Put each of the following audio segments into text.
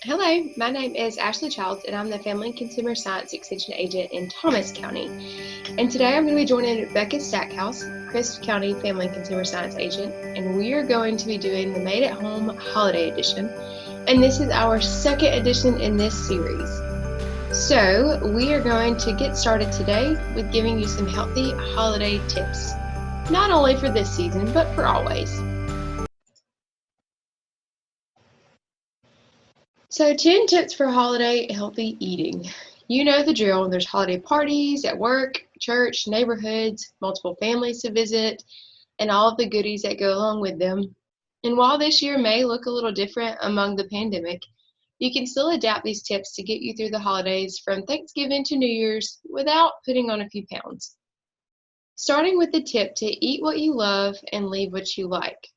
Hello, my name is Ashley Childs, and I'm the Family and Consumer Science Extension Agent in Thomas County. And today I'm going to be joining Becca Stackhouse, Crisp County Family and Consumer Science Agent, and we are going to be doing the Made at Home Holiday Edition. And this is our second edition in this series. So we are going to get started today with giving you some healthy holiday tips, not only for this season, but for always. So 10 tips for holiday healthy eating. You know the drill. There's holiday parties at work, church, neighborhoods, multiple families to visit, and all of the goodies that go along with them. And while this year may look a little different among the pandemic, you can still adapt these tips to get you through the holidays from Thanksgiving to New Year's without putting on a few pounds. Starting with the tip to eat what you love and leave what you like.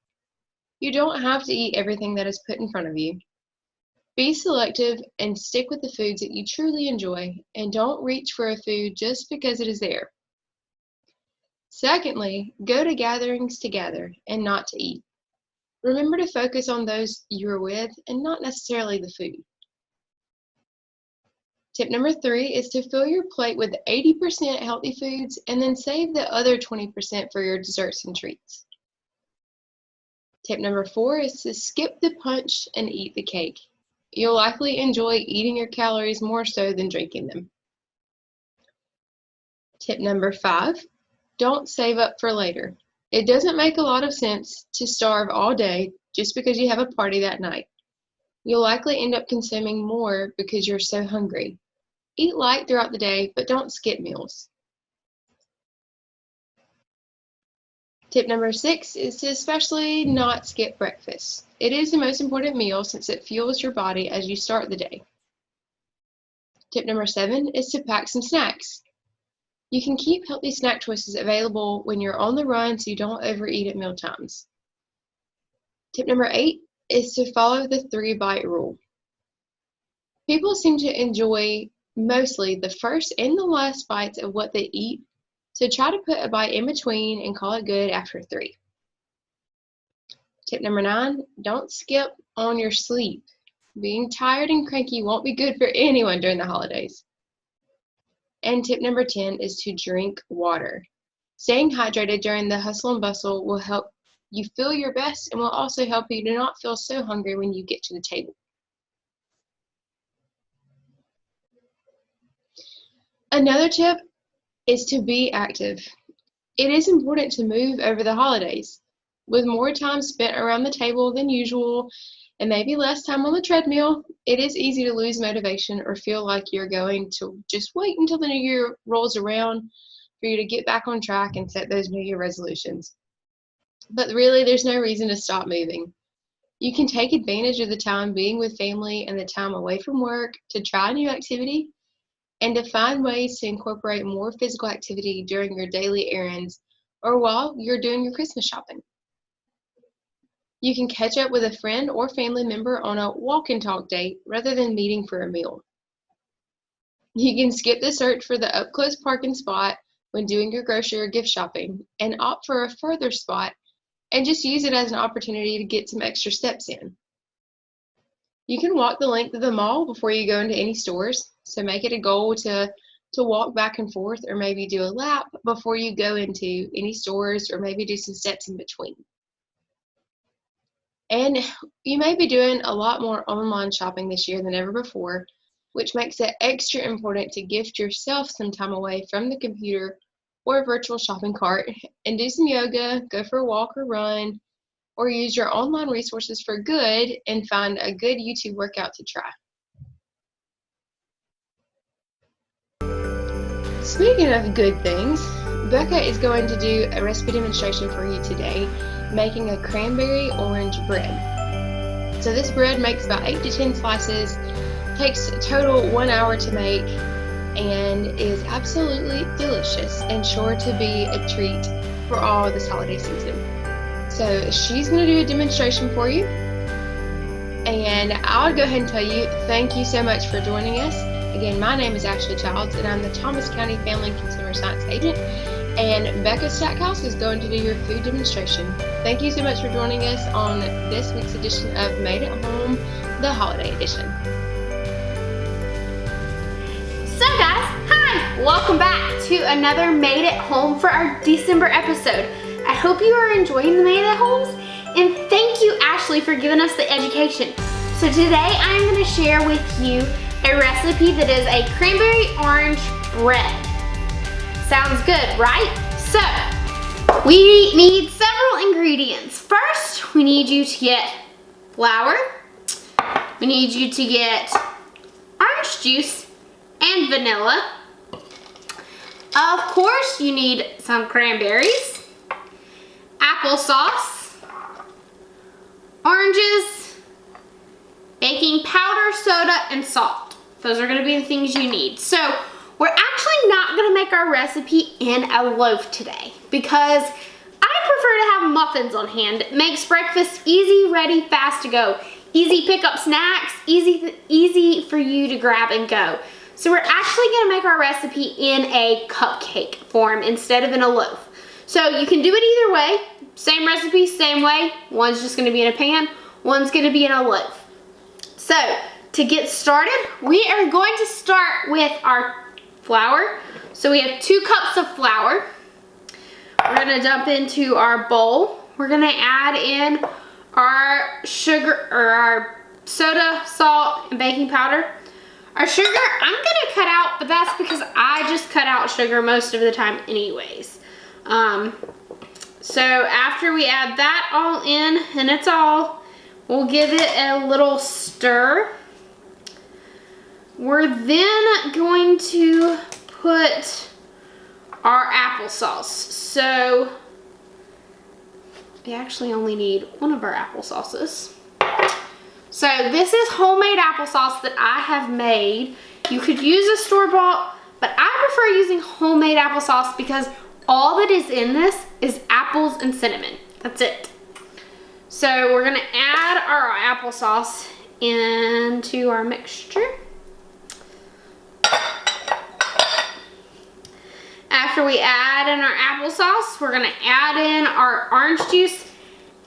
You don't have to eat everything that is put in front of you. Be selective and stick with the foods that you truly enjoy, and don't reach for a food just because it is there. Secondly, go to gatherings to gather and not to eat. Remember to focus on those you are with and not necessarily the food. Tip number 3 is to fill your plate with 80% healthy foods and then save the other 20% for your desserts and treats. Tip number 4 is to skip the punch and eat the cake. You'll likely enjoy eating your calories more so than drinking them. Tip number 5, don't save up for later. It doesn't make a lot of sense to starve all day just because you have a party that night. You'll likely end up consuming more because you're so hungry. Eat light throughout the day, but don't skip meals. Tip number 6 is to especially not skip breakfast. It is the most important meal since it fuels your body as you start the day. Tip number 7 is to pack some snacks. You can keep healthy snack choices available when you're on the run so you don't overeat at meal times. Tip number 8 is to follow the 3-bite rule. People seem to enjoy mostly the first and the last bites of what they eat, so try to put a bite in between and call it good after 3. Tip number 9, don't skip on your sleep. Being tired and cranky won't be good for anyone during the holidays. And tip number 10 is to drink water. Staying hydrated during the hustle and bustle will help you feel your best and will also help you to not feel so hungry when you get to the table. Another tip is to be active. It is important to move over the holidays. With more time spent around the table than usual and maybe less time on the treadmill, it is easy to lose motivation or feel like you're going to just wait until the new year rolls around for you to get back on track and set those New Year resolutions. But really, there's no reason to stop moving. You can take advantage of the time being with family and the time away from work to try a new activity and to find ways to incorporate more physical activity during your daily errands or while you're doing your Christmas shopping. You can catch up with a friend or family member on a walk and talk date rather than meeting for a meal. You can skip the search for the up-close parking spot when doing your grocery or gift shopping and opt for a further spot and just use it as an opportunity to get some extra steps in. You can walk the length of the mall before you go into any stores, so make it a goal to walk back and forth or maybe do a lap before you go into any stores or maybe do some steps in between. And you may be doing a lot more online shopping this year than ever before, which makes it extra important to gift yourself some time away from the computer or virtual shopping cart and do some yoga, go for a walk or run, or use your online resources for good and find a good YouTube workout to try. Speaking of good things, Becca is going to do a recipe demonstration for you today, making a cranberry orange bread. So this bread makes about 8 to 10 slices, takes a total 1 hour to make, and is absolutely delicious and sure to be a treat for all this holiday season. So she's going to do a demonstration for you, and I'll go ahead and tell you, thank you so much for joining us. Again, my name is Ashley Childs, and I'm the Thomas County Family and Consumer Science Agent, and Becca Stackhouse is going to do your food demonstration. Thank you so much for joining us on this week's edition of Made at Home the holiday edition. So guys, hi! Welcome back to another Made at Home for our December episode. I hope you are enjoying the Made at Homes, and thank you, Ashley, for giving us the education. So today I'm going to share with you a recipe that is a cranberry orange bread. Sounds good, right? So, we need several ingredients. First, we need you to get flour. We need you to get orange juice and vanilla. Of course, you need some cranberries, applesauce, oranges, baking powder, soda, and salt. Those are gonna be the things you need. So, we're actually not gonna make our recipe in a loaf today because I prefer to have muffins on hand. It makes breakfast easy, ready, fast to go. Easy pickup snacks, easy for you to grab and go. So we're actually gonna make our recipe in a cupcake form instead of in a loaf. So you can do it either way. Same recipe, same way. One's just gonna be in a pan, one's gonna be in a loaf. So to get started, we are going to start with our flour. So we have 2 cups of flour. We're gonna dump into our bowl. We're gonna add in our sugar, or our soda, salt, and baking powder. Our sugar, I'm gonna cut out, but that's because I just cut out sugar most of the time anyways. So after we add that all in, and it's all, we'll give it a little stir. We're then going to put our applesauce. So we actually only need one of our applesauces. So this is homemade applesauce that I have made. You could use a store-bought, but I prefer using homemade applesauce because all that is in this is apples and cinnamon. That's it. So we're gonna add our applesauce into our mixture. After we add in our applesauce, we're gonna add in our orange juice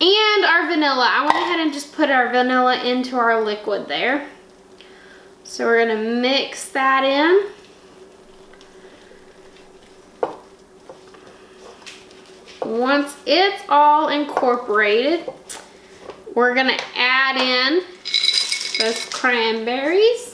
and our vanilla. I went ahead and just put our vanilla into our liquid there. So we're gonna mix that in. Once it's all incorporated, we're gonna add in those cranberries.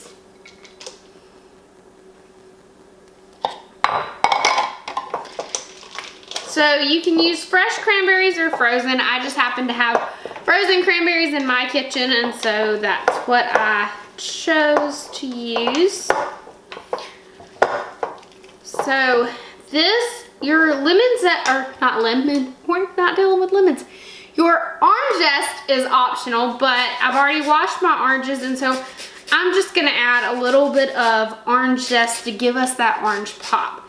So you can use fresh cranberries or frozen. I just happen to have frozen cranberries in my kitchen, and so that's what I chose to use. So this, your lemon zest, or not lemon, we're not dealing with lemons. Your orange zest is optional, but I've already washed my oranges, and so I'm just gonna add a little bit of orange zest to give us that orange pop.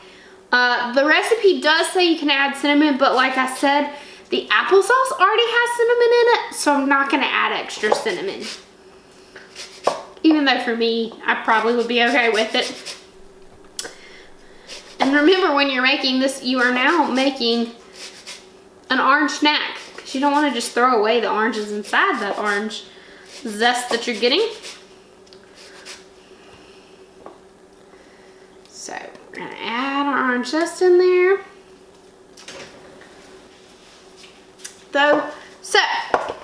The recipe does say you can add cinnamon, but like I said, the applesauce already has cinnamon in it, so I'm not gonna add extra cinnamon. Even though for me, I probably would be okay with it. And remember, when you're making this, you are now making an orange snack, because you don't want to just throw away the oranges inside that orange zest that you're getting. So we're gonna add our orange zest in there. So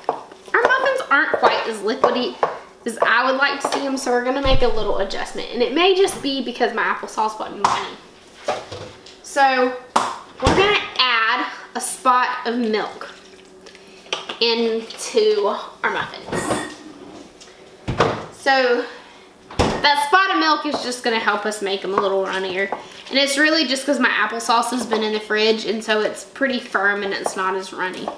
our muffins aren't quite as liquidy as I would like to see them, so we're gonna make a little adjustment. And it may just be because my applesauce wasn't runny. So we're gonna add a spot of milk into our muffins. So that spot of milk is just gonna help us make them a little runnier. And it's really just because my applesauce has been in the fridge, and so it's pretty firm and it's not as runny.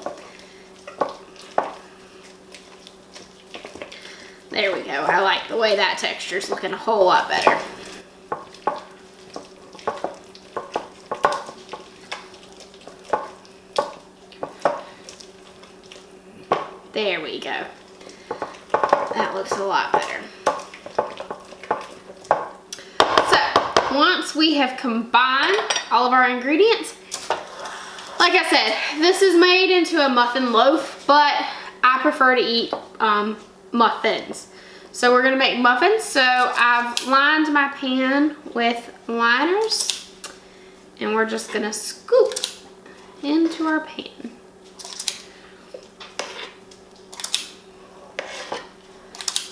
There we go. I like the way that texture is looking a whole lot better. There we go. That looks a lot better. So, once we have combined all of our ingredients, like I said, this is made into a muffin loaf, but I prefer to eat muffins. So we're gonna make muffins. So I've lined my pan with liners and we're just gonna scoop into our pan.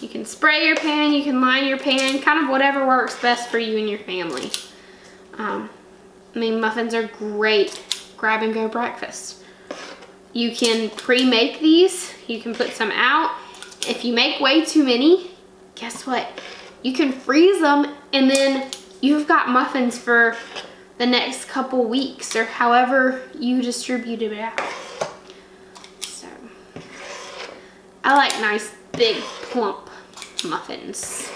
You can spray your pan, you can line your pan, kind of whatever works best for you and your family. I mean, muffins are great grab and go breakfast. You can pre-make these, you can put some out. If you make way too many, guess what? You can freeze them and then you've got muffins for the next couple weeks or however you distribute it out. So, I like nice big plump muffins.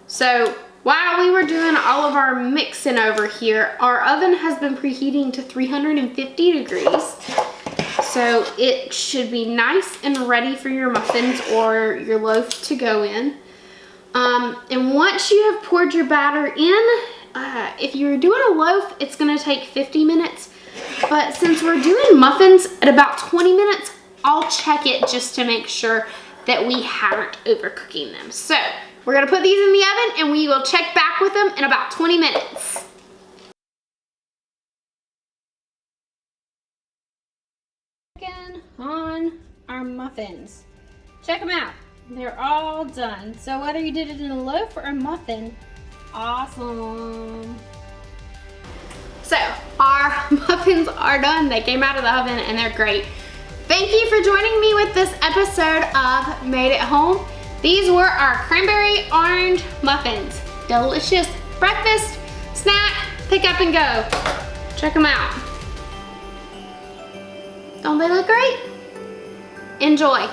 So while we were doing all of our mixing over here, our oven has been preheating to 350 degrees. So it should be nice and ready for your muffins or your loaf to go in. And once you have poured your batter in, if you're doing a loaf, it's gonna take 50 minutes. But since we're doing muffins at about 20 minutes, I'll check it just to make sure that we aren't overcooking them. So we're gonna put these in the oven and we will check back with them in about 20 minutes. On our muffins. Check them out. They're all done. So whether you did it in a loaf or a muffin, awesome. So our muffins are done. They came out of the oven and they're great. Thank you for joining me with this episode of Made at Home. These were our cranberry orange muffins. Delicious breakfast, snack, pick up and go. Check them out. Don't they look great? Enjoy.